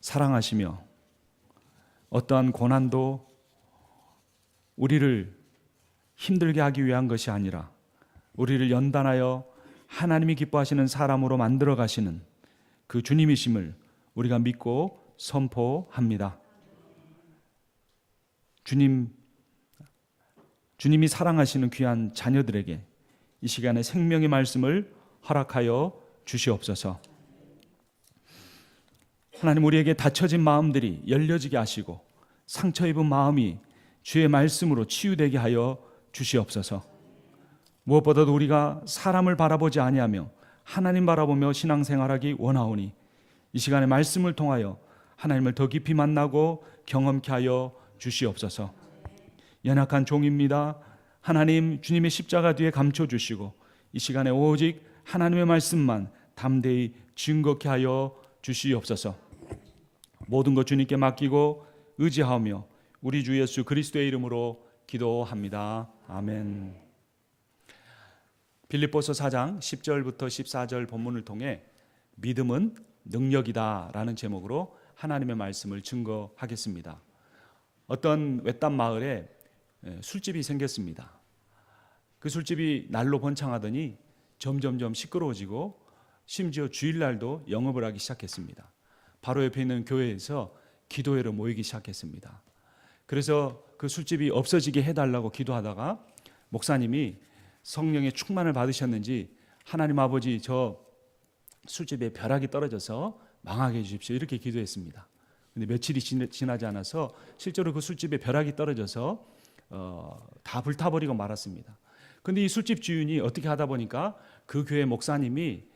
사랑하시며 어떠한 고난도 우리를 힘들게 하기 위한 것이 아니라 우리를 연단하여 하나님이 기뻐하시는 사람으로 만들어 가시는 그 주님이심을 우리가 믿고 선포합니다. 주님이 사랑하시는 귀한 자녀들에게 이 시간에 생명의 말씀을 허락하여 주시옵소서. 하나님, 우리에게 닫혀진 마음들이 열려지게 하시고 상처 입은 마음이 주의 말씀으로 치유되게 하여 주시옵소서. 무엇보다도 우리가 사람을 바라보지 아니하며 하나님 바라보며 신앙생활하기 원하오니 이 시간에 말씀을 통하여 하나님을 더 깊이 만나고 경험케 하여 주시옵소서. 연약한 종입니다. 하나님, 주님의 십자가 뒤에 감춰주시고 이 시간에 오직 하나님의 말씀만 담대히 증거케 하여 주시옵소서. 모든 것 주님께 맡기고 의지하며 우리 주 예수 그리스도의 이름으로 기도합니다. 아멘. 빌립보서 4장 10절부터 14절 본문을 통해 믿음은 능력이다 라는 제목으로 하나님의 말씀을 증거하겠습니다. 어떤 외딴 마을에 술집이 생겼습니다. 그 술집이 날로 번창하더니 점점점 시끄러워지고 심지어 주일날도 영업을 하기 시작했습니다. 바로 옆에 있는 교회에서 기도회로 모이기 시작했습니다. 그래서 그 술집이 없어지게 해달라고 기도하다가 목사님이 성령의 충만을 받으셨는지 하나님 아버지, 저 술집에 벼락이 떨어져서 망하게 해주십시오, 이렇게 기도했습니다. 근데 며칠이 지나지 않아서 실제로 그 술집에 벼락이 떨어져서 다 불타버리고 말았습니다. 근데 이 술집 주인이 어떻게 하다 보니까 그 교회 목사님이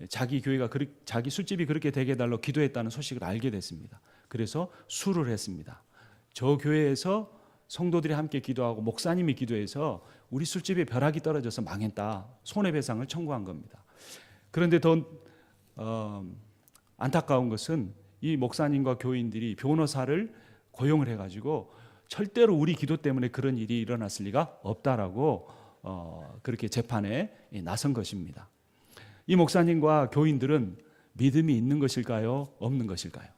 자기 술집이 그렇게 되게 해달라고 기도했다는 소식을 알게 됐습니다. 그래서 수를 했습니다. 저 교회에서 성도들이 함께 기도하고 목사님이 기도해서 우리 술집에 벼락이 떨어져서 망했다, 손해배상을 청구한 겁니다. 그런데 더 안타까운 것은 이 목사님과 교인들이 변호사를 고용을 해가지고 절대로 우리 기도 때문에 그런 일이 일어났을 리가 없다라고 그렇게 재판에 나선 것입니다. 이 목사님과 교인들은 믿음이 있는 것일까요? 없는 것일까요?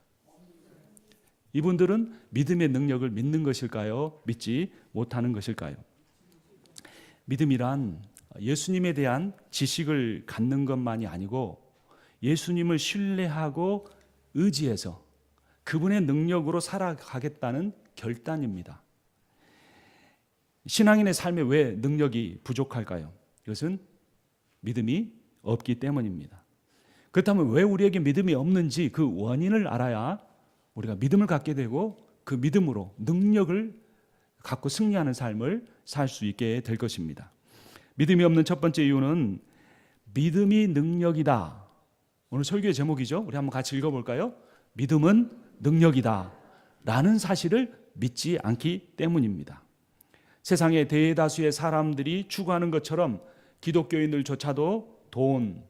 이분들은 믿음의 능력을 믿는 것일까요? 믿지 못하는 것일까요? 믿음이란 예수님에 대한 지식을 갖는 것만이 아니고 예수님을 신뢰하고 의지해서 그분의 능력으로 살아가겠다는 결단입니다. 신앙인의 삶에 왜 능력이 부족할까요? 이것은 믿음이 없기 때문입니다. 그렇다면 왜 우리에게 믿음이 없는지 그 원인을 알아야 우리가 믿음을 갖게 되고 그 믿음으로 능력을 갖고 승리하는 삶을 살 수 있게 될 것입니다. 믿음이 없는 첫 번째 이유는 믿음이 능력이다. 오늘 설교의 제목이죠. 우리 한번 같이 읽어볼까요? 믿음은 능력이다 라는 사실을 믿지 않기 때문입니다. 세상의 대다수의 사람들이 추구하는 것처럼 기독교인들조차도 돈,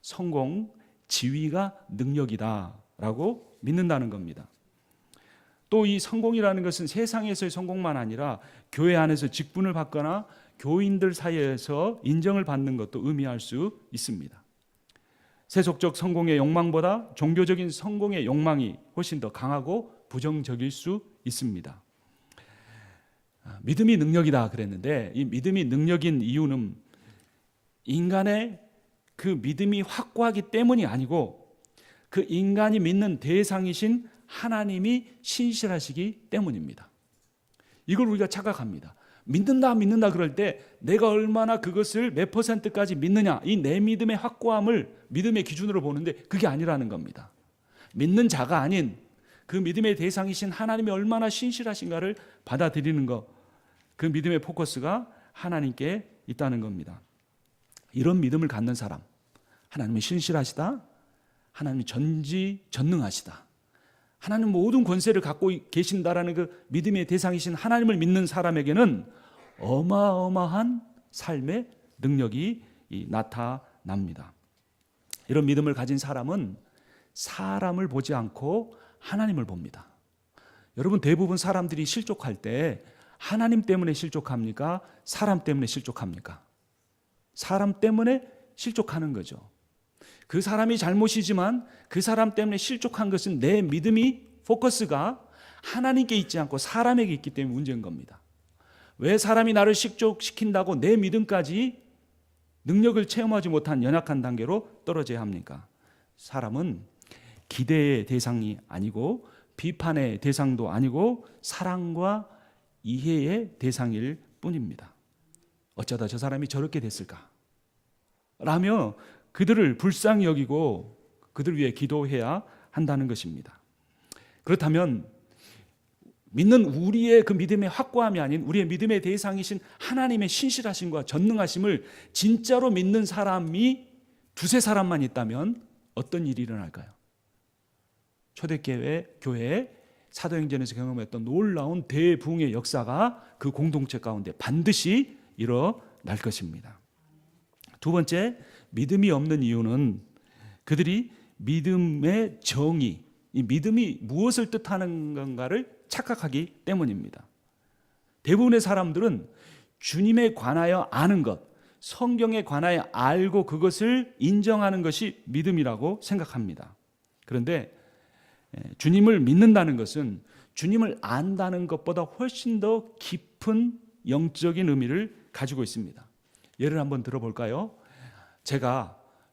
성공, 지위가 능력이다 라고 믿는다는 겁니다. 또 이 성공이라는 것은 세상에서의 성공만 아니라 교회 안에서 직분을 받거나 교인들 사이에서 인정을 받는 것도 의미할 수 있습니다. 세속적 성공의 욕망보다 종교적인 성공의 욕망이 훨씬 더 강하고 부정적일 수 있습니다. 믿음이 능력이다 그랬는데 이 믿음이 능력인 이유는 인간의 그 믿음이 확고하기 때문이 아니고 그 인간이 믿는 대상이신 하나님이 신실하시기 때문입니다. 이걸 우리가 착각합니다. 믿는다 그럴 때 내가 얼마나 그것을 몇 %까지 믿느냐, 이 내 믿음의 확고함을 믿음의 기준으로 보는데 그게 아니라는 겁니다. 믿는 자가 아닌 그 믿음의 대상이신 하나님이 얼마나 신실하신가를 받아들이는 것, 그 믿음의 포커스가 하나님께 있다는 겁니다. 이런 믿음을 갖는 사람, 하나님이 신실하시다, 하나님이 전지전능하시다, 하나님 모든 권세를 갖고 계신다라는 그 믿음의 대상이신 하나님을 믿는 사람에게는 어마어마한 삶의 능력이 나타납니다. 이런 믿음을 가진 사람은 사람을 보지 않고 하나님을 봅니다. 여러분, 대부분 사람들이 실족할 때 하나님 때문에 실족합니까? 사람 때문에 실족합니까? 사람 때문에 실족하는 거죠. 그 사람이 잘못이지만 그 사람 때문에 실족한 것은 내 믿음이 포커스가 하나님께 있지 않고 사람에게 있기 때문에 문제인 겁니다. 왜 사람이 나를 실족시킨다고 내 믿음까지 능력을 체험하지 못한 연약한 단계로 떨어져야 합니까? 사람은 기대의 대상이 아니고 비판의 대상도 아니고 사랑과 이해의 대상일 뿐입니다. 어쩌다 저 사람이 저렇게 됐을까? 라며 그들을 불쌍히 여기고 그들 위해 기도해야 한다는 것입니다. 그렇다면 믿는 우리의 그 믿음의 확고함이 아닌 우리의 믿음의 대상이신 하나님의 신실하심과 전능하심을 진짜로 믿는 사람이 두세 사람만 있다면 어떤 일이 일어날까요? 초대교회에 사도행전에서 경험했던 놀라운 대부흥의 역사가 그 공동체 가운데 반드시 일어날 것입니다. 두 번째, 믿음이 없는 이유는 그들이 믿음의 정의, 이 믿음이 무엇을 뜻하는 건가를 착각하기 때문입니다. 대부분의 사람들은 주님에 관하여 아는 것, 성경에 관하여 알고 그것을 인정하는 것이 믿음이라고 생각합니다. 그런데 주님을 믿는다는 것은 주님을 안다는 것보다 훨씬 더 깊은 영적인 의미를 가지고 있습니다. 예를 한번 들어볼까요?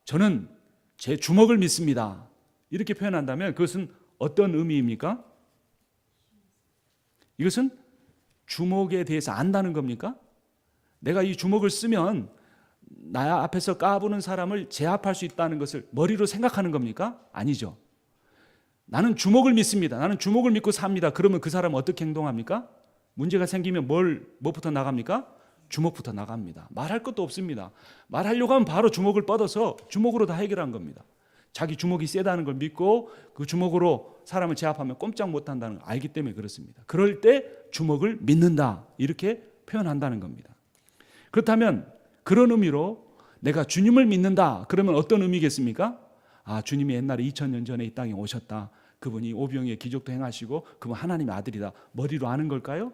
저는 제 주먹을 믿습니다. 이렇게 표현한다면 그것은 어떤 의미입니까? 이것은 주먹에 대해서 안다는 겁니까? 내가 이 주먹을 쓰면 나 앞에서 까부는 사람을 제압할 수 있다는 것을 머리로 생각하는 겁니까? 아니죠. 나는 주먹을 믿습니다. 나는 주먹을 믿고 삽니다. 그러면 그 사람은 어떻게 행동합니까? 문제가 생기면 뭐부터 나갑니까? 주먹부터 나갑니다. 말할 것도 없습니다. 말하려고 하면 바로 주먹을 뻗어서 주먹으로 다 해결한 겁니다. 자기 주먹이 세다는 걸 믿고 그 주먹으로 사람을 제압하면 꼼짝 못한다는 걸 알기 때문에 그렇습니다. 그럴 때 주먹을 믿는다 이렇게 표현한다는 겁니다. 그렇다면 그런 의미로 내가 주님을 믿는다 그러면 어떤 의미겠습니까? 주님이 옛날에 2000년 전에 이 땅에 오셨다. 그분이 오병이의 기적도 행하시고 그분 하나님의 아들이다. 머리로 아는 걸까요?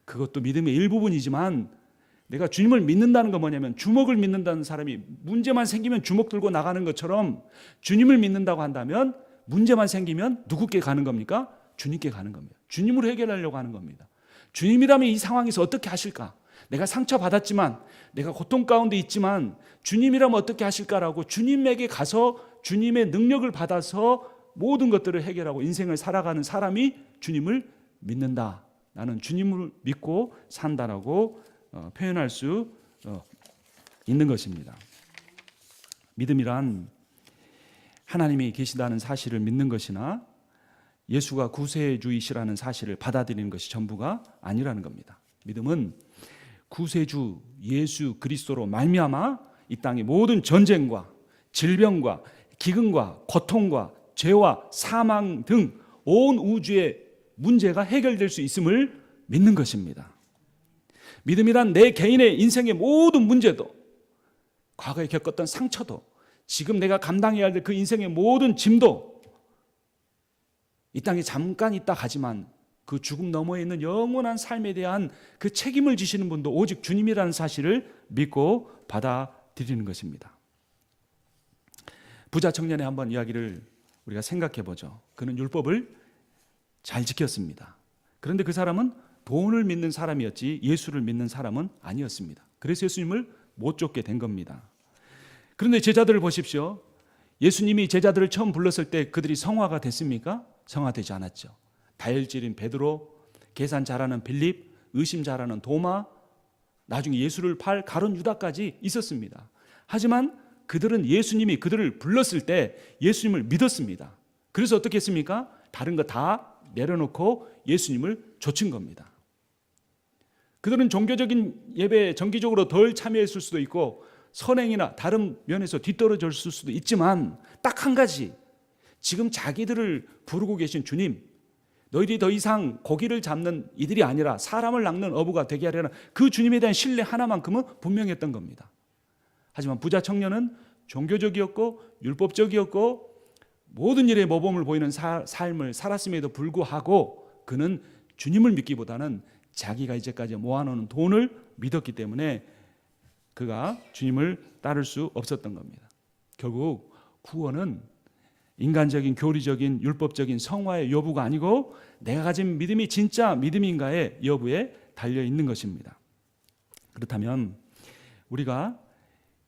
그것도 믿음의 일부분이지만 내가 주님을 믿는다는 건 뭐냐면 주먹을 믿는다는 사람이 문제만 생기면 주먹 들고 나가는 것처럼 주님을 믿는다고 한다면 문제만 생기면 누구께 가는 겁니까? 주님께 가는 겁니다. 주님으로 해결하려고 하는 겁니다. 주님이라면 이 상황에서 어떻게 하실까? 내가 상처받았지만 내가 고통 가운데 있지만 주님이라면 어떻게 하실까라고 주님에게 가서 주님의 능력을 받아서 모든 것들을 해결하고 인생을 살아가는 사람이 주님을 믿는다. 나는 주님을 믿고 산다라고 표현할 수 있는 것입니다. 믿음이란 하나님이 계시다는 사실을 믿는 것이나 예수가 구세주이시라는 사실을 받아들이는 것이 전부가 아니라는 겁니다. 믿음은 구세주 예수 그리스도로 말미암아 이 땅의 모든 전쟁과 질병과 기근과 고통과 죄와 사망 등 온 우주의 문제가 해결될 수 있음을 믿는 것입니다. 믿음이란 내 개인의 인생의 모든 문제도, 과거에 겪었던 상처도, 지금 내가 감당해야 할 그 인생의 모든 짐도 이 땅에 잠깐 있다 가지만 그 죽음 너머에 있는 영원한 삶에 대한 그 책임을 지시는 분도 오직 주님이라는 사실을 믿고 받아들이는 것입니다. 부자 청년의 한번 이야기를 우리가 생각해 보죠. 그는 율법을 잘 지켰습니다. 그런데 그 사람은 돈을 믿는 사람이었지 예수를 믿는 사람은 아니었습니다. 그래서 예수님을 못 쫓게 된 겁니다. 그런데 제자들을 보십시오. 예수님이 제자들을 처음 불렀을 때 그들이 성화가 됐습니까? 성화되지 않았죠. 다혈질인 베드로, 계산 잘하는 빌립, 의심 잘하는 도마, 나중에 예수를 팔 가룟 유다까지 있었습니다. 하지만 그들은 예수님이 그들을 불렀을 때 예수님을 믿었습니다. 그래서 어떻게 했습니까? 다른 거 다 내려놓고 예수님을 좇은 겁니다. 그들은 종교적인 예배에 정기적으로 덜 참여했을 수도 있고 선행이나 다른 면에서 뒤떨어졌을 수도 있지만 딱 한 가지, 지금 자기들을 부르고 계신 주님, 너희들이 더 이상 고기를 잡는 이들이 아니라 사람을 낚는 어부가 되게 하려는 그 주님에 대한 신뢰 하나만큼은 분명했던 겁니다. 하지만 부자 청년은 종교적이었고 율법적이었고 모든 일에 모범을 보이는 삶을 살았음에도 불구하고 그는 주님을 믿기보다는 자기가 이제까지 모아놓은 돈을 믿었기 때문에 그가 주님을 따를 수 없었던 겁니다. 결국 구원은 인간적인 교리적인 율법적인 성화의 여부가 아니고 내가 가진 믿음이 진짜 믿음인가의 여부에 달려 있는 것입니다. 그렇다면 우리가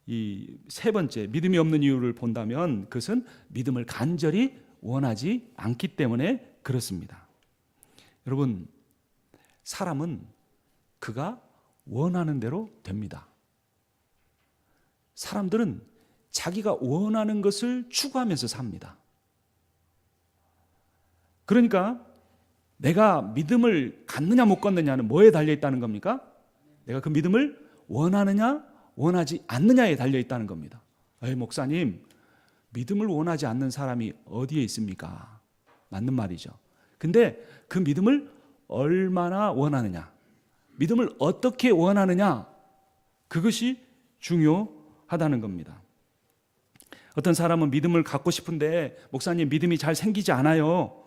이 세 번째 믿음이 없는 이유를 본다면 그것은 믿음을 간절히 원하지 않기 때문에 그렇습니다. 여러분, 사람은 그가 원하는 대로 됩니다. 사람들은 자기가 원하는 것을 추구하면서 삽니다. 그러니까 내가 믿음을 갖느냐 못 갖느냐는 뭐에 달려 있다는 겁니까? 내가 그 믿음을 원하느냐 원하지 않느냐에 달려 있다는 겁니다. 에이, 목사님, 믿음을 원하지 않는 사람이 어디에 있습니까? 맞는 말이죠. 근데 그 믿음을 얼마나 원하느냐, 믿음을 어떻게 원하느냐, 그것이 중요하다는 겁니다. 어떤 사람은 믿음을 갖고 싶은데 목사님 믿음이 잘 생기지 않아요.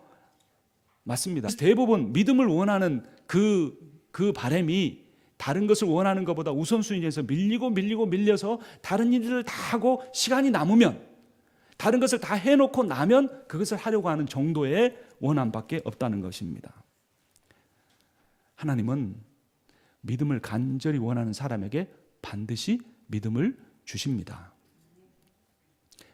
맞습니다. 대부분 믿음을 원하는 그 바람이 다른 것을 원하는 것보다 우선순위에서 밀려서 다른 일들을 다 하고 시간이 남으면, 다른 것을 다 해놓고 나면 그것을 하려고 하는 정도의 원함밖에 없다는 것입니다. 하나님은 믿음을 간절히 원하는 사람에게 반드시 믿음을 주십니다.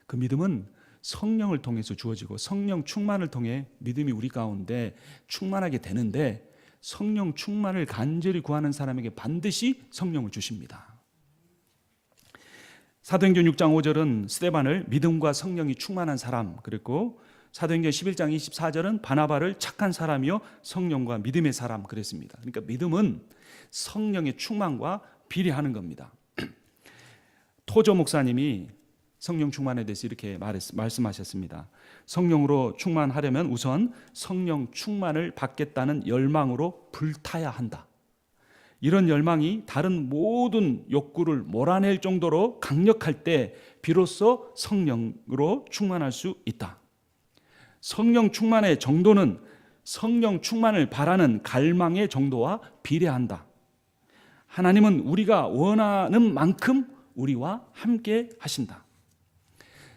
그 믿음은 성령을 통해서 주어지고 성령 충만을 통해 믿음이 우리 가운데 충만하게 되는데, 성령 충만을 간절히 구하는 사람에게 반드시 성령을 주십니다. 사도행전 6장 5절은 스데반을 믿음과 성령이 충만한 사람 그랬고, 사도행전 11장 24절은 바나바를 착한 사람이요 성령과 믿음의 사람 그랬습니다. 그러니까 믿음은 성령의 충만과 비례하는 겁니다. 토조 목사님이 성령 충만에 대해서 이렇게 말씀하셨습니다. 성령으로 충만하려면 우선 성령 충만을 받겠다는 열망으로 불타야 한다. 이런 열망이 다른 모든 욕구를 몰아낼 정도로 강력할 때 비로소 성령으로 충만할 수 있다. 성령 충만의 정도는 성령 충만을 바라는 갈망의 정도와 비례한다. 하나님은 우리가 원하는 만큼 우리와 함께 하신다.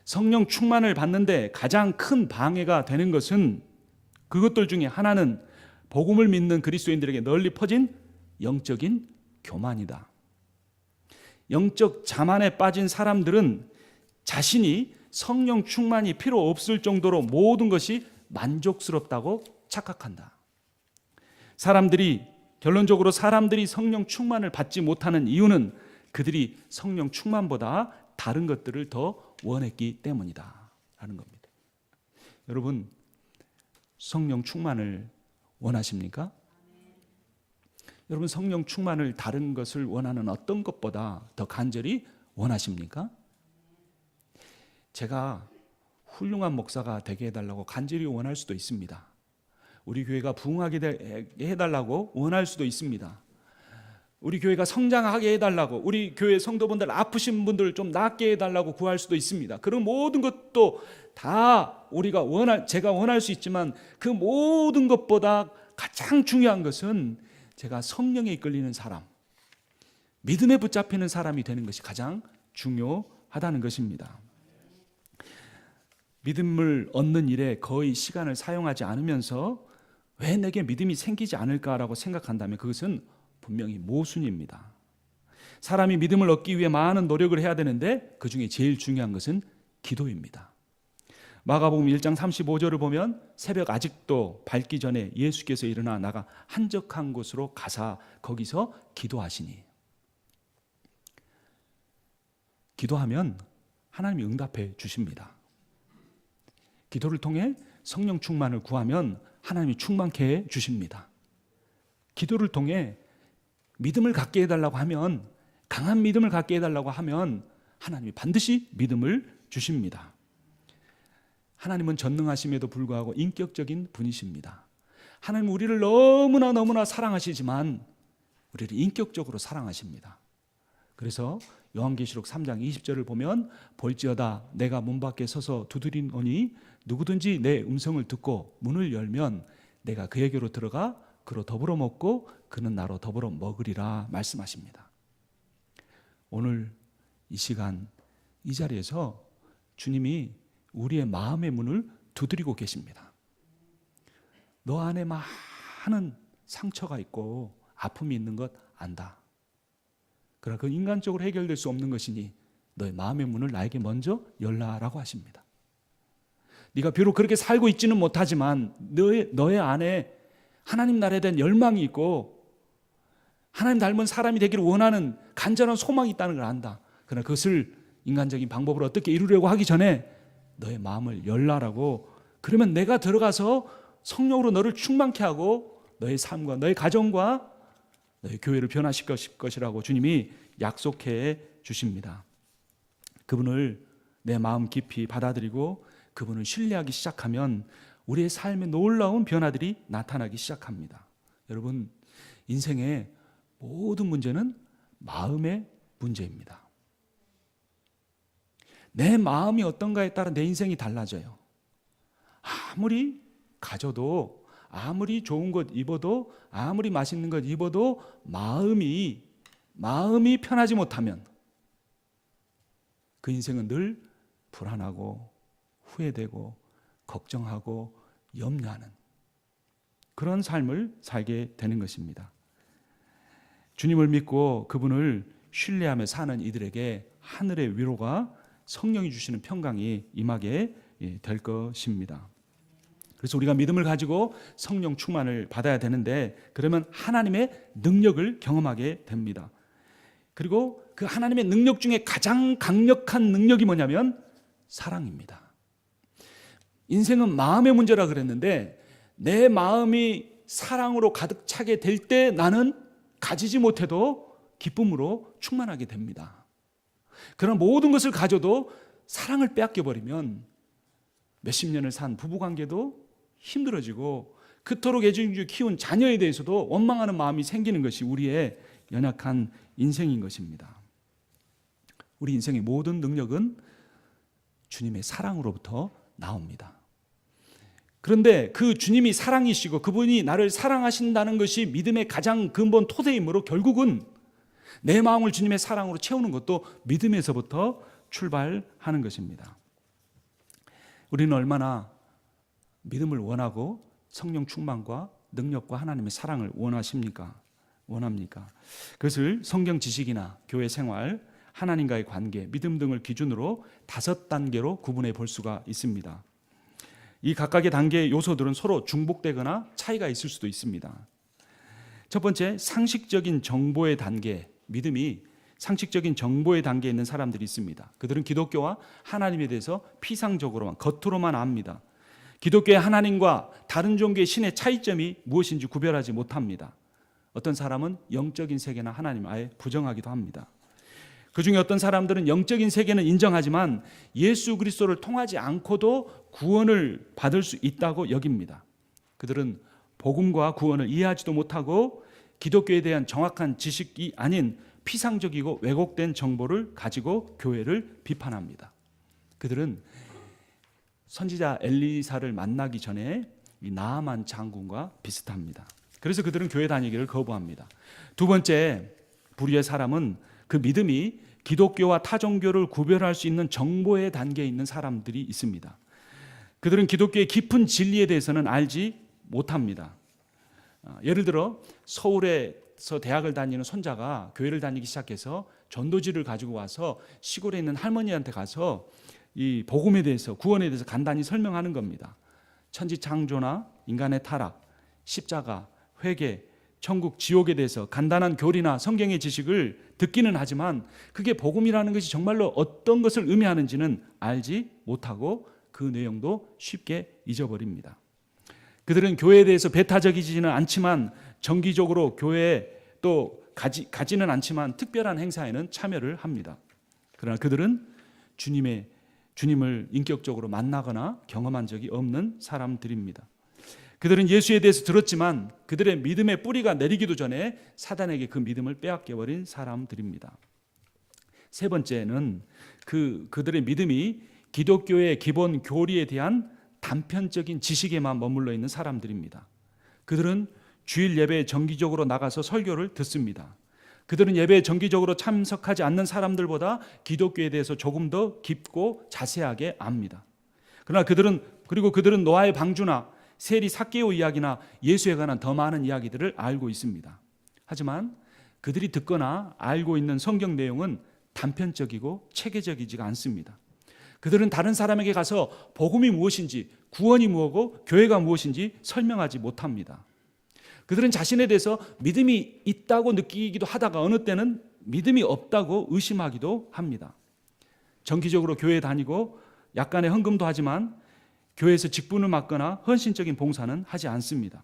성령 충만을 받는데 가장 큰 방해가 되는 것은 그것들 중에 하나는 복음을 믿는 그리스도인들에게 널리 퍼진 영적인 교만이다. 영적 자만에 빠진 사람들은 자신이 성령 충만이 필요 없을 정도로 모든 것이 만족스럽다고 착각한다. 결론적으로 사람들이 성령 충만을 받지 못하는 이유는 그들이 성령 충만보다 다른 것들을 더 원했기 때문이다 라는 겁니다. 여러분, 성령 충만을 원하십니까? 여러분, 성령 충만을 다른 것을 원하는 어떤 것보다 더 간절히 원하십니까? 제가 훌륭한 목사가 되게 해달라고 간절히 원할 수도 있습니다. 우리 교회가 부흥하게 해달라고 원할 수도 있습니다. 우리 교회가 성장하게 해달라고, 우리 교회 성도분들 아프신 분들 좀 낫게 해달라고 구할 수도 있습니다. 그런 모든 것도 다 제가 원할 수 있지만 그 모든 것보다 가장 중요한 것은 제가 성령에 이끌리는 사람, 믿음에 붙잡히는 사람이 되는 것이 가장 중요하다는 것입니다. 믿음을 얻는 일에 거의 시간을 사용하지 않으면서 왜 내게 믿음이 생기지 않을까라고 생각한다면 그것은 분명히 모순입니다. 사람이 믿음을 얻기 위해 많은 노력을 해야 되는데 그 중에 제일 중요한 것은 기도입니다. 마가복음 1장 35절을 보면 새벽 아직도 밝기 전에 예수께서 일어나 나가 한적한 곳으로 가사 거기서 기도하시니, 기도하면 하나님이 응답해 주십니다. 기도를 통해 성령 충만을 구하면 하나님이 충만케 해 주십니다. 기도를 통해 믿음을 갖게 해달라고 하면, 강한 믿음을 갖게 해달라고 하면 하나님이 반드시 믿음을 주십니다. 하나님은 전능하심에도 불구하고 인격적인 분이십니다. 하나님은 우리를 너무나 사랑하시지만 우리를 인격적으로 사랑하십니다. 그래서 요한계시록 3장 20절을 보면 볼지어다 내가 문 밖에 서서 두드리노니 누구든지 내 음성을 듣고 문을 열면 내가 그에게로 들어가 그로 더불어 먹고 그는 나로 더불어 먹으리라 말씀하십니다. 오늘 이 시간 이 자리에서 주님이 우리의 마음의 문을 두드리고 계십니다. 너 안에 많은 상처가 있고 아픔이 있는 것 안다. 그러나 그 인간적으로 해결될 수 없는 것이니 너의 마음의 문을 나에게 먼저 열라라고 하십니다. 네가 비록 그렇게 살고 있지는 못하지만 너의 안에 하나님 나라에 대한 열망이 있고 하나님 닮은 사람이 되기를 원하는 간절한 소망이 있다는 걸 안다. 그러나 그것을 인간적인 방법으로 어떻게 이루려고 하기 전에 너의 마음을 열라라고, 그러면 내가 들어가서 성령으로 너를 충만케 하고 너의 삶과 너의 가정과 너의 교회를 변화시킬 것이라고 주님이 약속해 주십니다. 그분을 내 마음 깊이 받아들이고 그분을 신뢰하기 시작하면 우리의 삶에 놀라운 변화들이 나타나기 시작합니다. 여러분, 인생의 모든 문제는 마음의 문제입니다. 내 마음이 어떤가에 따라 내 인생이 달라져요. 아무리 가져도, 아무리 좋은 것 입어도, 아무리 맛있는 것 입어도 마음이 편하지 못하면 그 인생은 늘 불안하고 후회되고 걱정하고 염려하는 그런 삶을 살게 되는 것입니다. 주님을 믿고 그분을 신뢰하며 사는 이들에게 하늘의 위로가, 성령이 주시는 평강이 임하게 될 것입니다. 그래서 우리가 믿음을 가지고 성령 충만을 받아야 되는데, 그러면 하나님의 능력을 경험하게 됩니다. 그리고 그 하나님의 능력 중에 가장 강력한 능력이 뭐냐면 사랑입니다. 인생은 마음의 문제라 그랬는데, 내 마음이 사랑으로 가득 차게 될 때 나는 가지지 못해도 기쁨으로 충만하게 됩니다. 그러나 모든 것을 가져도 사랑을 빼앗겨 버리면 몇십 년을 산 부부관계도 힘들어지고 그토록 애정주의 키운 자녀에 대해서도 원망하는 마음이 생기는 것이 우리의 연약한 인생인 것입니다. 우리 인생의 모든 능력은 주님의 사랑으로부터 나옵니다. 그런데 그 주님이 사랑이시고 그분이 나를 사랑하신다는 것이 믿음의 가장 근본 토대이므로 결국은 내 마음을 주님의 사랑으로 채우는 것도 믿음에서부터 출발하는 것입니다. 우리는 얼마나 믿음을 원하고 성령 충만과 능력과 하나님의 사랑을 원합니까? 그것을 성경 지식이나 교회 생활, 하나님과의 관계, 믿음 등을 기준으로 5단계로 구분해 볼 수가 있습니다. 이 각각의 단계의 요소들은 서로 중복되거나 차이가 있을 수도 있습니다. 첫 번째, 상식적인 정보의 단계. 믿음이 상식적인 정보의 단계에 있는 사람들이 있습니다. 그들은 기독교와 하나님에 대해서 피상적으로만, 겉으로만 압니다. 기독교의 하나님과 다른 종교의 신의 차이점이 무엇인지 구별하지 못합니다. 어떤 사람은 영적인 세계나 하나님을 아예 부정하기도 합니다. 그 중에 어떤 사람들은 영적인 세계는 인정하지만 예수 그리스도를 통하지 않고도 구원을 받을 수 있다고 여깁니다. 그들은 복음과 구원을 이해하지도 못하고 기독교에 대한 정확한 지식이 아닌 피상적이고 왜곡된 정보를 가지고 교회를 비판합니다. 그들은 선지자 엘리사를 만나기 전에 이 나아만 장군과 비슷합니다. 그래서 그들은 교회 다니기를 거부합니다. 두 번째, 불의의 사람은 그 믿음이 기독교와 타 종교를 구별할 수 있는 정보의 단계에 있는 사람들이 있습니다. 그들은 기독교의 깊은 진리에 대해서는 알지 못합니다. 예를 들어 서울에서 대학을 다니는 손자가 교회를 다니기 시작해서 전도지를 가지고 와서 시골에 있는 할머니한테 가서 이 복음에 대해서, 구원에 대해서 간단히 설명하는 겁니다. 천지 창조나 인간의 타락, 십자가, 회개, 천국, 지옥에 대해서 간단한 교리나 성경의 지식을 듣기는 하지만 그게 복음이라는 것이 정말로 어떤 것을 의미하는지는 알지 못하고 그 내용도 쉽게 잊어버립니다. 그들은 교회에 대해서 배타적이지는 않지만 정기적으로 교회에 또 가지는 않지만 특별한 행사에는 참여를 합니다. 그러나 그들은 주님을 인격적으로 만나거나 경험한 적이 없는 사람들입니다. 그들은 예수에 대해서 들었지만 그들의 믿음의 뿌리가 내리기도 전에 사단에게 그 믿음을 빼앗겨버린 사람들입니다. 세 번째는 그들의 믿음이 기독교의 기본 교리에 대한 단편적인 지식에만 머물러 있는 사람들입니다. 그들은 주일 예배에 정기적으로 나가서 설교를 듣습니다. 그들은 예배에 정기적으로 참석하지 않는 사람들보다 기독교에 대해서 조금 더 깊고 자세하게 압니다. 그러나 그들은 노아의 방주나 세리 삭개오 이야기나 예수에 관한 더 많은 이야기들을 알고 있습니다. 하지만 그들이 듣거나 알고 있는 성경 내용은 단편적이고 체계적이지가 않습니다. 그들은 다른 사람에게 가서 복음이 무엇인지, 구원이 무엇이고 교회가 무엇인지 설명하지 못합니다. 그들은 자신에 대해서 믿음이 있다고 느끼기도 하다가 어느 때는 믿음이 없다고 의심하기도 합니다. 정기적으로 교회에 다니고 약간의 헌금도 하지만 교회에서 직분을 맡거나 헌신적인 봉사는 하지 않습니다.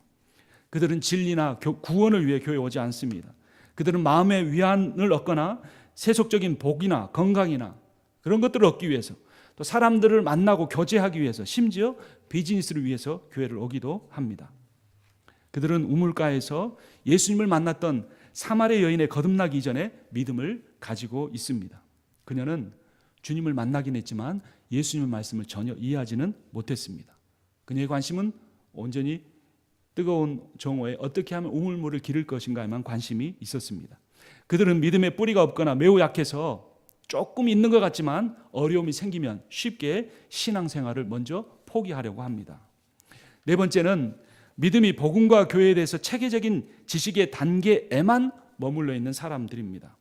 그들은 진리나 구원을 위해 교회에 오지 않습니다. 그들은 마음의 위안을 얻거나 세속적인 복이나 건강이나 그런 것들을 얻기 위해서, 또 사람들을 만나고 교제하기 위해서, 심지어 비즈니스를 위해서 교회를 오기도 합니다. 그들은 우물가에서 예수님을 만났던 사마리아 여인의 거듭나기 이전에 믿음을 가지고 있습니다. 그녀는 주님을 만나긴 했지만 예수님의 말씀을 전혀 이해하지는 못했습니다. 그녀의 관심은 온전히 뜨거운 정오에 어떻게 하면 우물물을 기를 것인가에만 관심이 있었습니다. 그들은 믿음의 뿌리가 없거나 매우 약해서 조금 있는 것 같지만 어려움이 생기면 쉽게 신앙생활을 먼저 포기하려고 합니다. 네 번째는 믿음이 복음과 교회에 대해서 체계적인 지식의 단계에만 머물러 있는 사람들입니다.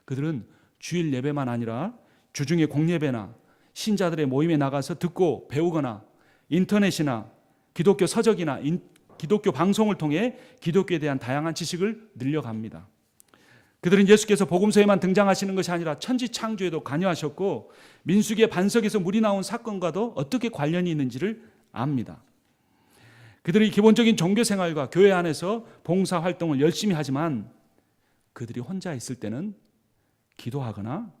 그들은 주일 예배만 아니라 주중에 공예배나 신자들의 모임에 나가서 듣고 배우거나 인터넷이나 기독교 서적이나 기독교 방송을 통해 기독교에 대한 다양한 지식을 늘려갑니다. 그들은 예수께서 복음서에만 등장하시는 것이 아니라 천지창조에도 관여하셨고 민수기의 반석에서 물이 나온 사건과도 어떻게 관련이 있는지를 압니다. 그들이 기본적인 종교생활과 교회 안에서 봉사활동을 열심히 하지만 그들이 혼자 있을 때는 기도하거나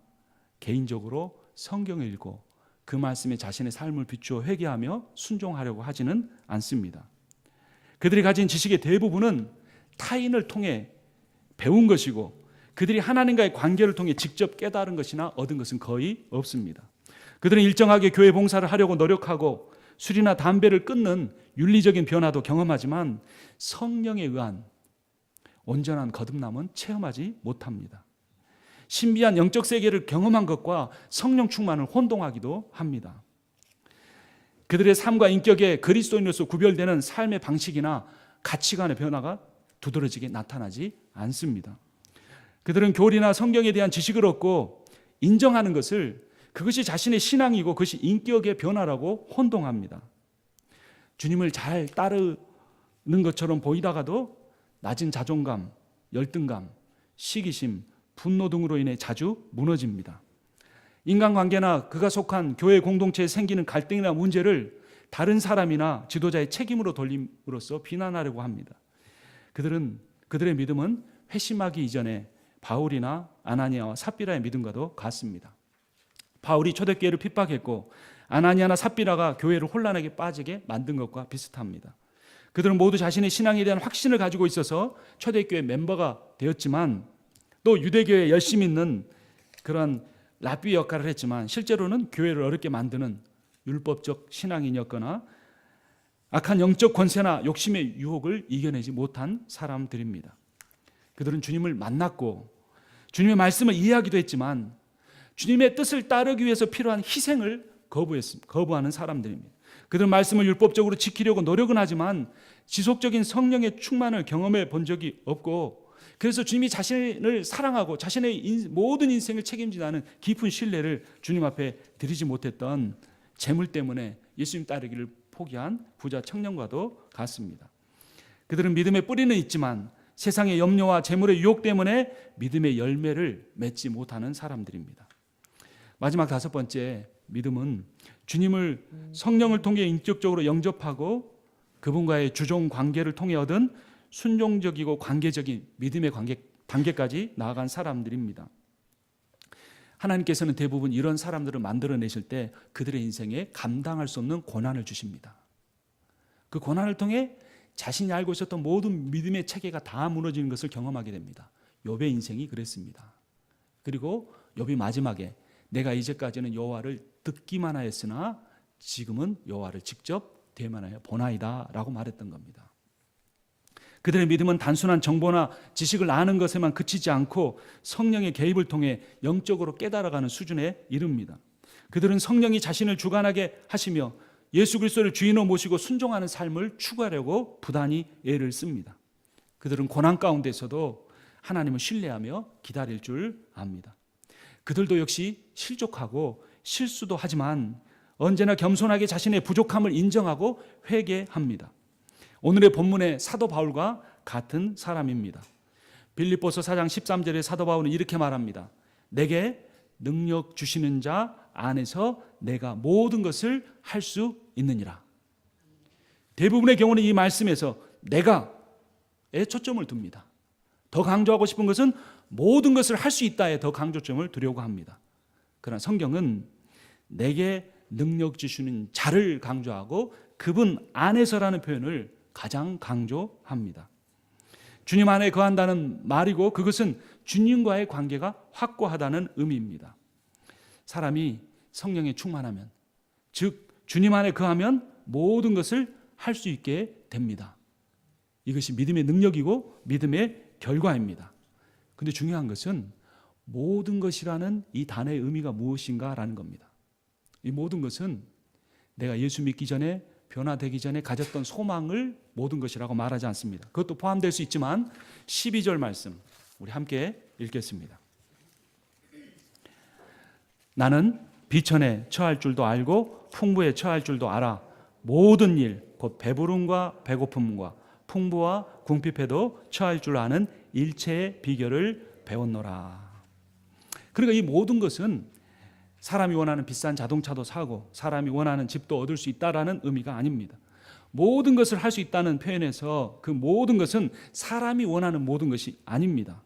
개인적으로 성경을 읽고 그 말씀에 자신의 삶을 비추어 회개하며 순종하려고 하지는 않습니다. 그들이 가진 지식의 대부분은 타인을 통해 배운 것이고 그들이 하나님과의 관계를 통해 직접 깨달은 것이나 얻은 것은 거의 없습니다. 그들은 일정하게 교회 봉사를 하려고 노력하고 술이나 담배를 끊는 윤리적인 변화도 경험하지만 성령에 의한 온전한 거듭남은 체험하지 못합니다. 신비한 영적 세계를 경험한 것과 성령 충만을 혼동하기도 합니다. 그들의 삶과 인격에 그리스도인으로서 구별되는 삶의 방식이나 가치관의 변화가 두드러지게 나타나지 않습니다. 그들은 교리나 성경에 대한 지식을 얻고 인정하는 그것이 자신의 신앙이고 그것이 인격의 변화라고 혼동합니다. 주님을 잘 따르는 것처럼 보이다가도 낮은 자존감, 열등감, 시기심, 분노 등으로 인해 자주 무너집니다. 인간관계나 그가 속한 교회 공동체에 생기는 갈등이나 문제를 다른 사람이나 지도자의 책임으로 돌림으로써 비난하려고 합니다. 그들의 믿음은 회심하기 이전에 바울이나 아나니아와 삽비라의 믿음과도 같습니다. 바울이 초대교회를 핍박했고 아나니아나 삽비라가 교회를 혼란하게 빠지게 만든 것과 비슷합니다. 그들은 모두 자신의 신앙에 대한 확신을 가지고 있어서 초대교회 멤버가 되었지만 또 유대교회에 열심히 있는 그런 랍비 역할을 했지만 실제로는 교회를 어렵게 만드는 율법적 신앙인이었거나 악한 영적 권세나 욕심의 유혹을 이겨내지 못한 사람들입니다. 그들은 주님을 만났고 주님의 말씀을 이해하기도 했지만 주님의 뜻을 따르기 위해서 필요한 희생을 거부하는 사람들입니다. 그들은 말씀을 율법적으로 지키려고 노력은 하지만 지속적인 성령의 충만을 경험해 본 적이 없고 그래서 주님이 자신을 사랑하고 자신의 모든 인생을 책임지는 깊은 신뢰를 주님 앞에 드리지 못했던 재물 때문에 예수님 따르기를 포기한 부자 청년과도 같습니다. 그들은 믿음의 뿌리는 있지만 세상의 염려와 재물의 유혹 때문에 믿음의 열매를 맺지 못하는 사람들입니다. 마지막 다섯 번째, 믿음은 주님을 성령을 통해 인격적으로 영접하고 그분과의 주종 관계를 통해 얻은 순종적이고 관계적인 믿음의 단계까지 나아간 사람들입니다. 하나님께서는 대부분 이런 사람들을 만들어내실 때 그들의 인생에 감당할 수 없는 고난을 주십니다. 그 고난을 통해 자신이 알고 있었던 모든 믿음의 체계가 다 무너지는 것을 경험하게 됩니다. 욥의 인생이 그랬습니다. 그리고 욥이 마지막에 내가 이제까지는 여호와를 듣기만 하였으나 지금은 여호와를 직접 대면하여 보나이다 라고 말했던 겁니다. 그들의 믿음은 단순한 정보나 지식을 아는 것에만 그치지 않고 성령의 개입을 통해 영적으로 깨달아가는 수준에 이릅니다. 그들은 성령이 자신을 주관하게 하시며 예수 그리스도를 주인으로 모시고 순종하는 삶을 추구하려고 부단히 애를 씁니다. 그들은 고난 가운데서도 하나님을 신뢰하며 기다릴 줄 압니다. 그들도 역시 실족하고 실수도 하지만 언제나 겸손하게 자신의 부족함을 인정하고 회개합니다. 오늘의 본문의 사도 바울과 같은 사람입니다. 빌립보서 4장 13절에 사도 바울은 이렇게 말합니다. 내게 능력 주시는 자 안에서 내가 모든 것을 할 수 있느니라. 대부분의 경우는 이 말씀에서 내가에 초점을 둡니다. 더 강조하고 싶은 것은 모든 것을 할 수 있다에 더 강조점을 두려고 합니다. 그러나 성경은 내게 능력 주시는 자를 강조하고 그분 안에서라는 표현을 가장 강조합니다. 주님 안에 거한다는 말이고 그것은 주님과의 관계가 확고하다는 의미입니다. 사람이 성령에 충만하면, 즉 주님 안에 거하면 모든 것을 할 수 있게 됩니다. 이것이 믿음의 능력이고 믿음의 결과입니다. 그런데 중요한 것은 모든 것이라는 이 단어의 의미가 무엇인가라는 겁니다. 이 모든 것은 내가 예수 믿기 전에, 변화되기 전에 가졌던 소망을 모든 것이라고 말하지 않습니다. 그것도 포함될 수 있지만 12절 말씀 우리 함께 읽겠습니다. 나는 비천에 처할 줄도 알고 풍부에 처할 줄도 알아. 모든 일, 곧 배부름과 배고픔과 풍부와 궁핍에도 처할 줄 아는 일체의 비결을 배웠노라. 그러니까 이 모든 것은 사람이 원하는 비싼 자동차도 사고 사람이 원하는 집도 얻을 수 있다라는 의미가 아닙니다. 모든 것을 할 수 있다는 표현에서 그 모든 것은 사람이 원하는 모든 것이 아닙니다.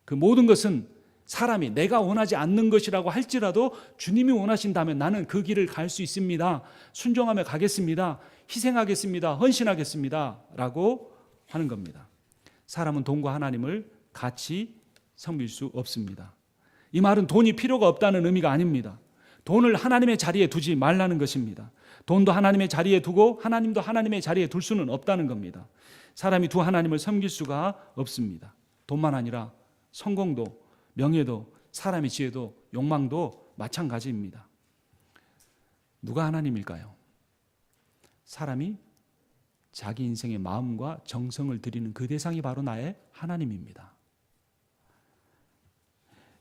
그 모든 것은 사람이 내가 원하지 않는 것이라고 할지라도 주님이 원하신다면 나는 그 길을 갈 수 있습니다. 순종하며 가겠습니다. 희생하겠습니다. 헌신하겠습니다. 라고 하는 겁니다. 사람은 돈과 하나님을 같이 섬길 수 없습니다. 이 말은 돈이 필요가 없다는 의미가 아닙니다. 돈을 하나님의 자리에 두지 말라는 것입니다. 돈도 하나님의 자리에 두고 하나님도 하나님의 자리에 둘 수는 없다는 겁니다. 사람이 두 하나님을 섬길 수가 없습니다. 돈만 아니라 성공도, 명예도, 사람의 지혜도, 욕망도 마찬가지입니다. 누가 하나님일까요? 사람이 자기 인생의 마음과 정성을 드리는 그 대상이 바로 나의 하나님입니다.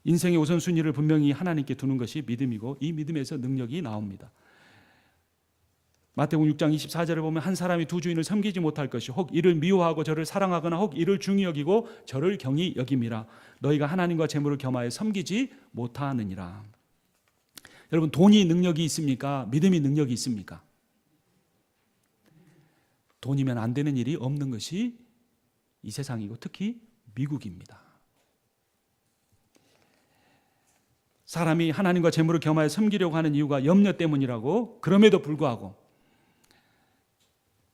인생의 우선순위를 분명히 하나님께 두는 것이 믿음이고 이 믿음에서 능력이 나옵니다. 마태복음 6장 24절을 보면 한 사람이 두 주인을 섬기지 못할 것이 혹 이를 미워하고 저를 사랑하거나 혹 이를 중히 여기고 저를 경히 여김이라. 너희가 하나님과 재물을 겸하여 섬기지 못하느니라. 여러분, 돈이 능력이 있습니까? 믿음이 능력이 있습니까? 돈이면 안 되는 일이 없는 것이 이 세상이고 특히 미국입니다. 사람이 하나님과 재물을 겸하여 섬기려고 하는 이유가 염려 때문이라고, 그럼에도 불구하고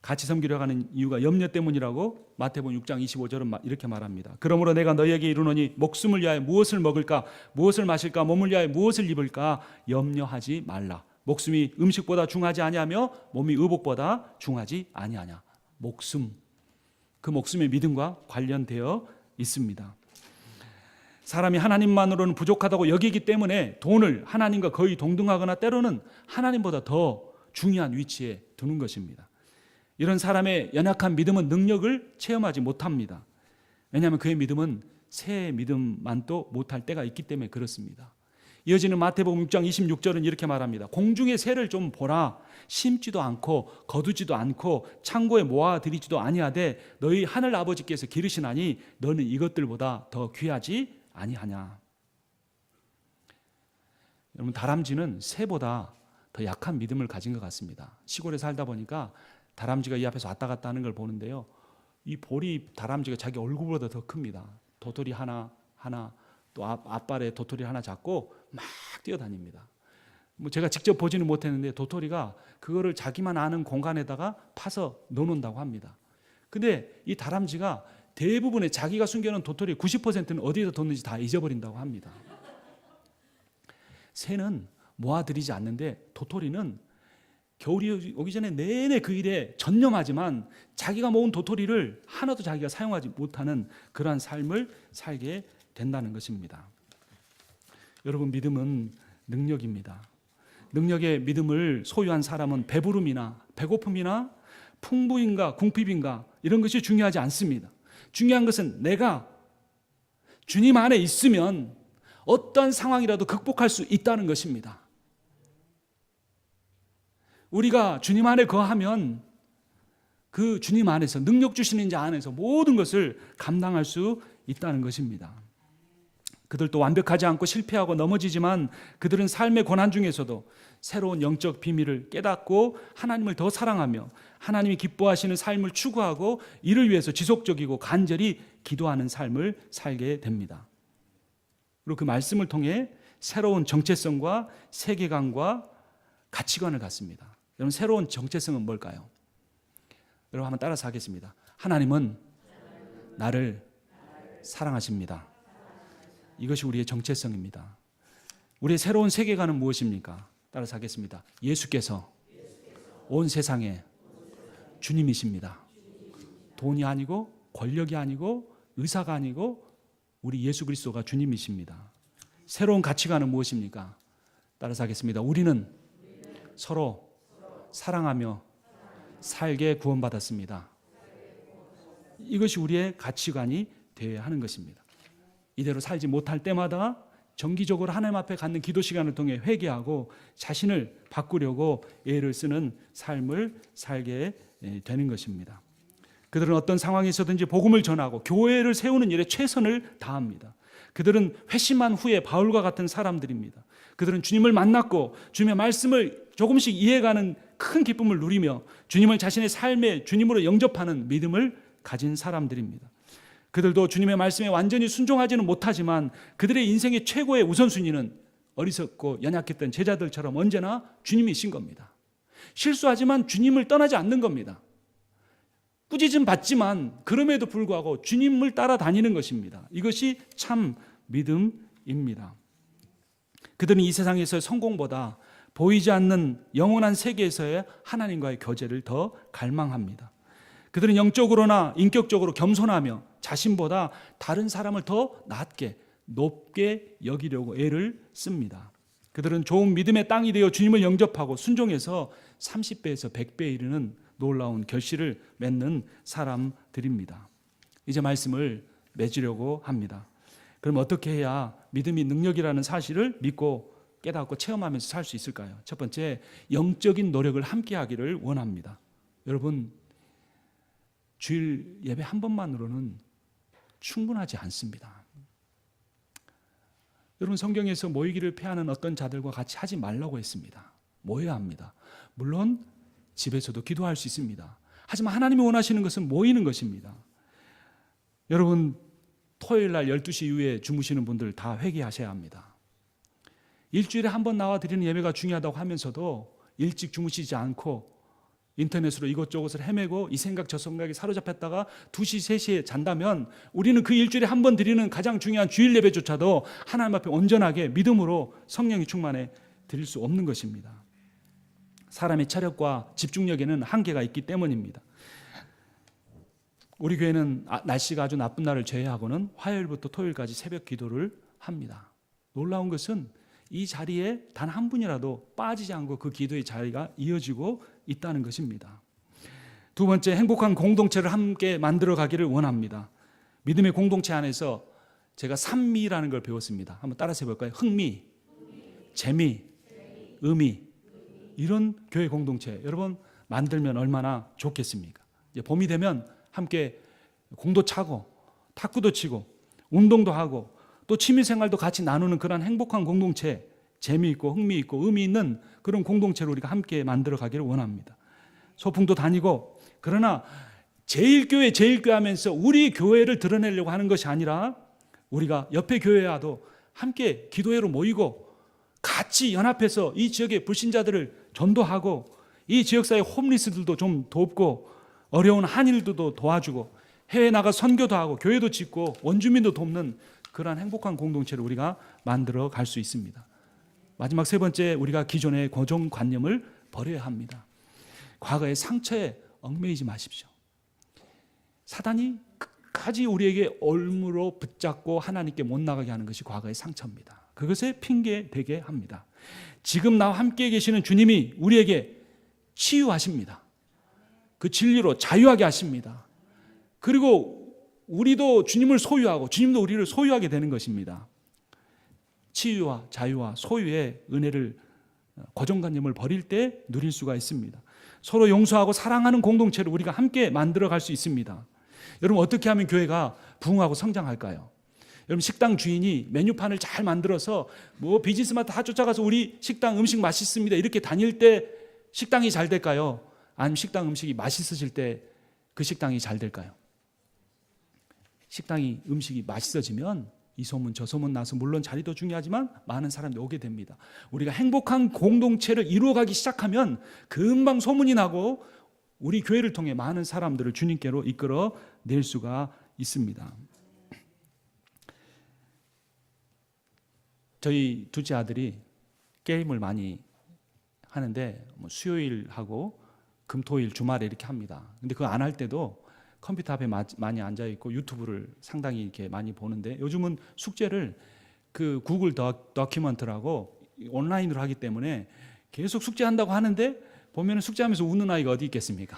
같이 섬기려고 하는 이유가 염려 때문이라고 마태복음 6장 25절은 이렇게 말합니다. 그러므로 내가 너희에게 이르노니 목숨을 위하여 무엇을 먹을까, 무엇을 마실까, 몸을 위하여 무엇을 입을까 염려하지 말라. 목숨이 음식보다 중하지 아니하며 몸이 의복보다 중하지 아니하냐. 목숨, 그 목숨의 믿음과 관련되어 있습니다. 사람이 하나님만으로는 부족하다고 여기기 때문에 돈을 하나님과 거의 동등하거나 때로는 하나님보다 더 중요한 위치에 두는 것입니다. 이런 사람의 연약한 믿음은 능력을 체험하지 못합니다. 왜냐하면 그의 믿음은 새의 믿음만도 못할 때가 있기 때문에 그렇습니다. 이어지는 마태복음 6장 26절은 이렇게 말합니다. 공중의 새를 좀 보라. 심지도 않고 거두지도 않고 창고에 모아들이지도 아니하되 너희 하늘 아버지께서 기르시나니 너는 이것들보다 더 귀하지 아니하냐. 여러분, 다람쥐는 새보다 더 약한 믿음을 가진 것 같습니다. 시골에 살다 보니까 다람쥐가 이 앞에서 왔다 갔다 하는 걸 보는데요, 이 볼이 다람쥐가 자기 얼굴보다 더 큽니다. 도토리 하나 또 앞발에 도토리 하나 잡고 막 뛰어다닙니다. 제가 직접 보지는 못했는데 도토리가 그거를 자기만 아는 공간에다가 파서 넣어놓는다고 합니다. 근데 이 다람쥐가 대부분의 자기가 숨겨놓은 도토리의 90%는 어디에서 뒀는지 다 잊어버린다고 합니다. 새는 모아들이지 않는데 도토리는 겨울이 오기 전에 내내 그 일에 전념하지만 자기가 모은 도토리를 하나도 자기가 사용하지 못하는 그러한 삶을 살게 된다는 것입니다. 여러분, 믿음은 능력입니다. 능력의 믿음을 소유한 사람은 배부름이나 배고픔이나 풍부인가 궁핍인가 이런 것이 중요하지 않습니다. 중요한 것은 내가 주님 안에 있으면 어떤 상황이라도 극복할 수 있다는 것입니다. 우리가 주님 안에 거하면 그 주님 안에서 능력 주시는 자 안에서 모든 것을 감당할 수 있다는 것입니다. 그들도 완벽하지 않고 실패하고 넘어지지만 그들은 삶의 고난 중에서도 새로운 영적 비밀을 깨닫고 하나님을 더 사랑하며 하나님이 기뻐하시는 삶을 추구하고 이를 위해서 지속적이고 간절히 기도하는 삶을 살게 됩니다. 그리고 그 말씀을 통해 새로운 정체성과 세계관과 가치관을 갖습니다. 여러분, 새로운 정체성은 뭘까요? 여러분 한번 따라서 하겠습니다. 하나님은 나를 사랑하십니다. 이것이 우리의 정체성입니다. 우리의 새로운 세계관은 무엇입니까? 따라서 하겠습니다. 예수께서 온 세상에 주님이십니다. 돈이 아니고 권력이 아니고 의사가 아니고 우리 예수 그리스도가 주님이십니다. 새로운 가치관은 무엇입니까? 따라서 하겠습니다. 우리는 서로 사랑하며 살게 구원받았습니다. 이것이 우리의 가치관이 되어야 하는 것입니다. 이대로 살지 못할 때마다 정기적으로 하나님 앞에 갖는 기도 시간을 통해 회개하고 자신을 바꾸려고 애를 쓰는 삶을 살게 되는 것입니다. 그들은 어떤 상황에서든지 복음을 전하고 교회를 세우는 일에 최선을 다합니다. 그들은 회심한 후에 바울과 같은 사람들입니다. 그들은 주님을 만났고 주님의 말씀을 조금씩 이해가는 큰 기쁨을 누리며 주님을 자신의 삶에 주님으로 영접하는 믿음을 가진 사람들입니다. 그들도 주님의 말씀에 완전히 순종하지는 못하지만 그들의 인생의 최고의 우선순위는 어리석고 연약했던 제자들처럼 언제나 주님이신 겁니다. 실수하지만 주님을 떠나지 않는 겁니다. 꾸짖음 받지만 그럼에도 불구하고 주님을 따라다니는 것입니다. 이것이 참 믿음입니다. 그들은 이 세상에서의 성공보다 보이지 않는 영원한 세계에서의 하나님과의 교제를 더 갈망합니다. 그들은 영적으로나 인격적으로 겸손하며 자신보다 다른 사람을 더 낮게 높게 여기려고 애를 씁니다. 그들은 좋은 믿음의 땅이 되어 주님을 영접하고 순종해서 30배에서 100배에 이르는 놀라운 결실을 맺는 사람들입니다. 이제 말씀을 맺으려고 합니다. 그럼 어떻게 해야 믿음이 능력이라는 사실을 믿고 깨닫고 체험하면서 살 수 있을까요? 첫 번째, 영적인 노력을 함께 하기를 원합니다. 여러분, 주일 예배 한 번만으로는 충분하지 않습니다. 여러분, 성경에서 모이기를 패하는 어떤 자들과 같이 하지 말라고 했습니다. 모여야 합니다. 물론 집에서도 기도할 수 있습니다. 하지만 하나님이 원하시는 것은 모이는 것입니다. 여러분, 토요일 날 12시 이후에 주무시는 분들 다 회개하셔야 합니다. 일주일에 한 번 나와 드리는 예배가 중요하다고 하면서도 일찍 주무시지 않고 인터넷으로 이것저것을 헤매고 이 생각 저 생각에 사로잡혔다가 2시, 3시에 잔다면 우리는 그 일주일에 한 번 드리는 가장 중요한 주일 예배조차도 하나님 앞에 온전하게 믿음으로 성령이 충만해 드릴 수 없는 것입니다. 사람의 체력과 집중력에는 한계가 있기 때문입니다. 우리 교회는 날씨가 아주 나쁜 날을 제외하고는 화요일부터 토요일까지 새벽 기도를 합니다. 놀라운 것은 이 자리에 단 한 분이라도 빠지지 않고 그 기도의 자리가 이어지고 있다는 것입니다. 두 번째, 행복한 공동체를 함께 만들어 가기를 원합니다. 믿음의 공동체 안에서 제가 산미라는 걸 배웠습니다. 한번 따라서 해볼까요? 흥미, 재미, 의미, 이런 교회 공동체 여러분 만들면 얼마나 좋겠습니까? 이제 봄이 되면 함께 공도 차고 탁구도 치고 운동도 하고 또 취미생활도 같이 나누는 그런 행복한 공동체, 재미있고 흥미있고 의미 있는 그런 공동체를 우리가 함께 만들어 가기를 원합니다. 소풍도 다니고, 그러나 제일교회 하면서 우리 교회를 드러내려고 하는 것이 아니라 우리가 옆에 교회와도 함께 기도회로 모이고 같이 연합해서 이 지역의 불신자들을 전도하고 이 지역사회 홈리스들도 좀 돕고 어려운 한일들도 도와주고 해외 나가 선교도 하고 교회도 짓고 원주민도 돕는 그러한 행복한 공동체를 우리가 만들어 갈 수 있습니다. 마지막 세 번째, 우리가 기존의 고정관념을 버려야 합니다. 과거의 상처에 얽매이지 마십시오. 사단이 끝까지 우리에게 올무로 붙잡고 하나님께 못 나가게 하는 것이 과거의 상처입니다. 그것에 핑계 대게 합니다. 지금 나와 함께 계시는 주님이 우리에게 치유하십니다. 그 진리로 자유하게 하십니다. 그리고 우리도 주님을 소유하고 주님도 우리를 소유하게 되는 것입니다. 치유와 자유와 소유의 은혜를, 고정관념을 버릴 때 누릴 수가 있습니다. 서로 용서하고 사랑하는 공동체를 우리가 함께 만들어갈 수 있습니다. 여러분, 어떻게 하면 교회가 부흥하고 성장할까요? 여러분, 식당 주인이 메뉴판을 잘 만들어서 뭐 비즈니스마다 다 쫓아가서 우리 식당 음식 맛있습니다 이렇게 다닐 때 식당이 잘 될까요? 아니면 식당 음식이 맛있어질 때 그 식당이 잘 될까요? 식당이 음식이 맛있어지면 이 소문 저 소문 나서 물론 자리도 중요하지만 많은 사람들이 오게 됩니다. 우리가 행복한 공동체를 이루어가기 시작하면 금방 소문이 나고 우리 교회를 통해 많은 사람들을 주님께로 이끌어 낼 수가 있습니다. 저희 둘째 아들이 게임을 많이 하는데 수요일하고 금토일 주말에 이렇게 합니다. 근데 그거 안 할 때도 컴퓨터 앞에 많이 앉아 있고 유튜브를 상당히 이렇게 많이 보는데, 요즘은 숙제를 그 구글 더큐먼트라고 온라인으로 하기 때문에 계속 숙제한다고 하는데 보면은 숙제하면서 우는 아이가 어디 있겠습니까?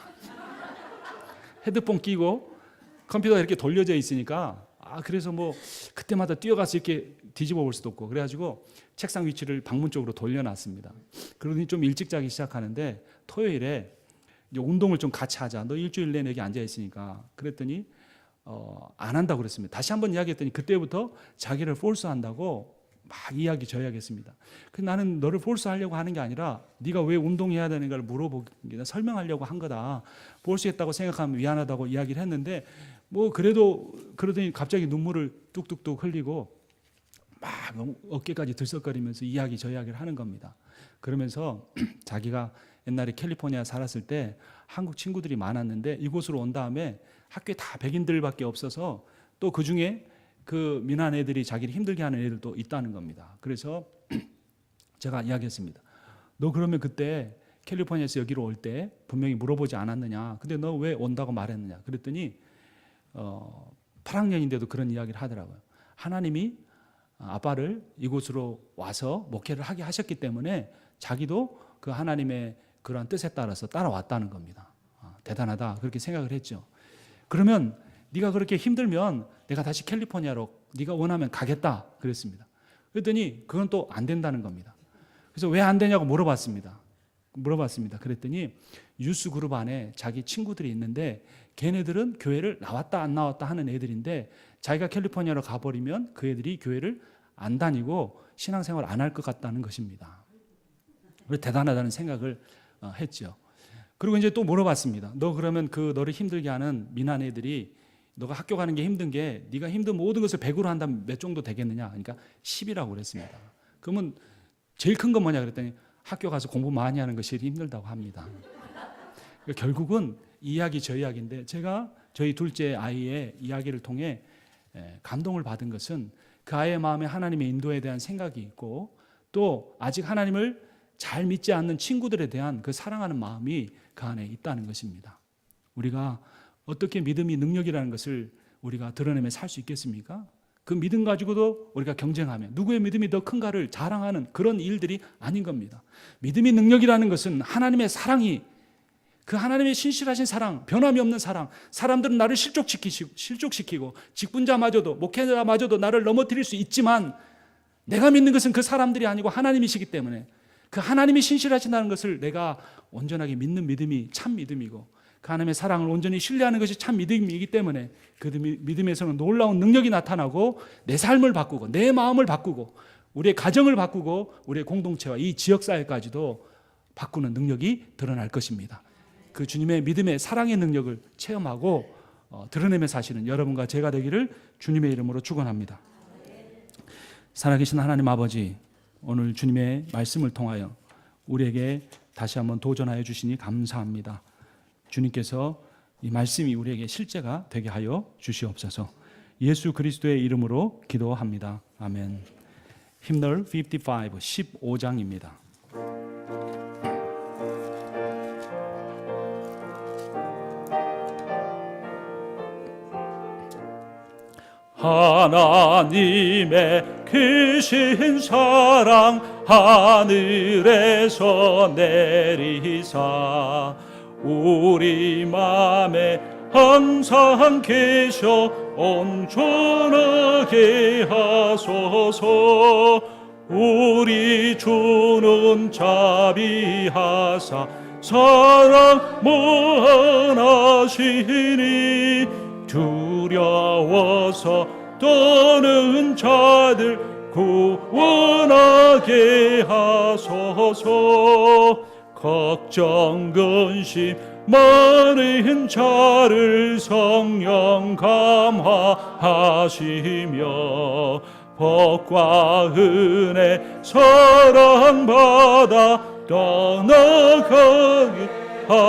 헤드폰 끼고 컴퓨터가 이렇게 돌려져 있으니까 그래서 뭐 그때마다 뛰어가서 이렇게 뒤집어 볼 수도 없고, 그래가지고 책상 위치를 방문 쪽으로 돌려놨습니다. 그러더니 좀 일찍 자기 시작하는데 토요일에 이제 운동을 좀 같이 하자. 너 일주일 내내 여기 앉아 있으니까. 그랬더니 안 한다고 그랬습니다. 다시 한번 이야기했더니 그때부터 자기를 폴스한다고 막 이야기 저야기했습니다. 그래서 나는 너를 폴스하려고 하는 게 아니라 네가 왜 운동해야 되는가를 물어보기, 설명하려고 한 거다. 폴스했다고 생각하면 미안하다고 이야기를 했는데 뭐 그래도 그러더니 갑자기 눈물을 뚝뚝뚝 흘리고 막 어깨까지 들썩거리면서 이야기 저 이야기를 하는 겁니다. 그러면서 자기가 옛날에 캘리포니아 살았을 때 한국 친구들이 많았는데 이곳으로 온 다음에 학교에 다 백인들밖에 없어서 또 그중에 그 민한 애들이 자기를 힘들게 하는 애들도 있다는 겁니다. 그래서 제가 이야기했습니다. 너 그러면 그때 캘리포니아에서 여기로 올 때 분명히 물어보지 않았느냐. 근데 너 왜 온다고 말했느냐. 그랬더니 8학년인데도 그런 이야기를 하더라고요. 하나님이 아빠를 이곳으로 와서 목회를 하게 하셨기 때문에 자기도 그 하나님의 그러한 뜻에 따라서 따라왔다는 겁니다. 대단하다 그렇게 생각을 했죠. 그러면 네가 그렇게 힘들면 내가 다시 캘리포니아로 네가 원하면 가겠다 그랬습니다. 그랬더니 그건 또 안 된다는 겁니다. 그래서 왜 안 되냐고 물어봤습니다. 그랬더니 유스 그룹 안에 자기 친구들이 있는데 걔네들은 교회를 나왔다 안 나왔다 하는 애들인데 자기가 캘리포니아로 가버리면 그 애들이 교회를 안 다니고 신앙생활 안 할 것 같다는 것입니다. 그래서 대단하다는 생각을 했죠. 그리고 이제 또 물어봤습니다. 너 그러면 그 너를 힘들게 하는 민한 애들이 너가 학교 가는 게 힘든 게 네가 힘든 모든 것을 100으로 한다면 몇 정도 되겠느냐? 그러니까 10이라고 그랬습니다. 그러면 제일 큰 건 뭐냐 그랬더니 학교 가서 공부 많이 하는 것이 힘들다고 합니다. 그러니까 결국은 이야기 저 이야기인데 제가 저희 둘째 아이의 이야기를 통해 감동을 받은 것은 그 아이의 마음에 하나님의 인도에 대한 생각이 있고 또 아직 하나님을 잘 믿지 않는 친구들에 대한 그 사랑하는 마음이 그 안에 있다는 것입니다. 우리가 어떻게 믿음이 능력이라는 것을 우리가 드러내며 살 수 있겠습니까? 그 믿음 가지고도 우리가 경쟁하면 누구의 믿음이 더 큰가를 자랑하는 그런 일들이 아닌 겁니다. 믿음이 능력이라는 것은 하나님의 사랑이, 그 하나님의 신실하신 사랑, 변함이 없는 사랑, 사람들은 나를 실족시키고 직분자마저도 목회자마저도 나를 넘어뜨릴 수 있지만 내가 믿는 것은 그 사람들이 아니고 하나님이시기 때문에 그 하나님이 신실하신다는 것을 내가 온전하게 믿는 믿음이 참 믿음이고 그 하나님의 사랑을 온전히 신뢰하는 것이 참 믿음이기 때문에 그 믿음에서는 놀라운 능력이 나타나고 내 삶을 바꾸고 내 마음을 바꾸고 우리의 가정을 바꾸고 우리의 공동체와 이 지역사회까지도 바꾸는 능력이 드러날 것입니다. 그 주님의 믿음의 사랑의 능력을 체험하고 드러내며 사시는 여러분과 제가 되기를 주님의 이름으로 축원합니다. 살아계신 하나님 아버지, 오늘 주님의 말씀을 통하여 우리에게 다시 한번 도전하여 주시니 감사합니다. 주님께서 이 말씀이 우리에게 실제가 되게 하여 주시옵소서. 예수 그리스도의 이름으로 기도합니다. 아멘. 힘널 55, 15장입니다. 하나님의 크신 사랑 하늘에서 내리사 우리 맘에 항상 계셔 온전하게 하소서. 우리 주는 자비하사 사랑 무한하시니 두려워서 떠는 자들 구원하게 하소서. 걱정 근심 많은 자를 성령 감화하시며 복과 은혜 사랑받아 떠나가게